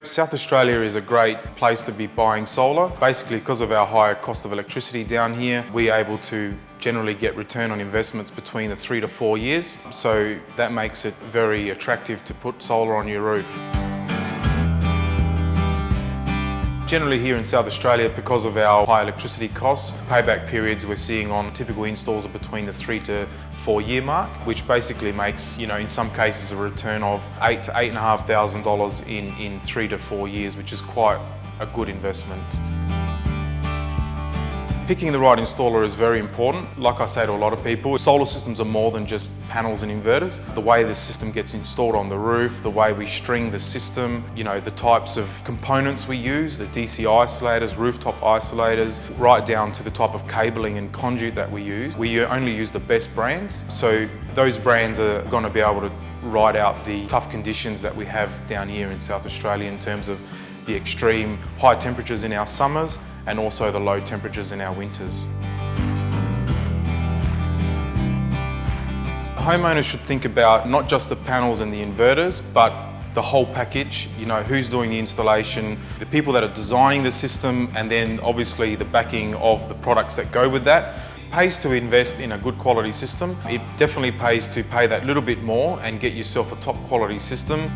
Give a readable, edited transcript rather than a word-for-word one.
South Australia is a great place to be buying solar. Basically, because of our higher cost of electricity down here, we're able to generally get return on investments between the 3 to 4 years. So that makes it very attractive to put solar on your roof. Generally here in South Australia, because of our high electricity costs, payback periods we're seeing on typical installs are between the 3 to 4 year mark, which basically makes, in some cases a return of $8,000 to $8,500 in 3 to 4 years, which is quite a good investment. Picking the right installer is very important. Like I say to a lot of people, solar systems are more than just panels and inverters. The way the system gets installed on the roof, the way we string the system, the types of components we use, the DC isolators, rooftop isolators, right down to the type of cabling and conduit that we use. We only use the best brands, so those brands are going to be able to ride out the tough conditions that we have down here in South Australia in terms of the extreme high temperatures in our summers and also the low temperatures in our winters. Homeowners should think about not just the panels and the inverters, but the whole package, who's doing the installation, the people that are designing the system, and then obviously the backing of the products that go with that. It pays to invest in a good quality system. It definitely pays to pay that little bit more and get yourself a top quality system.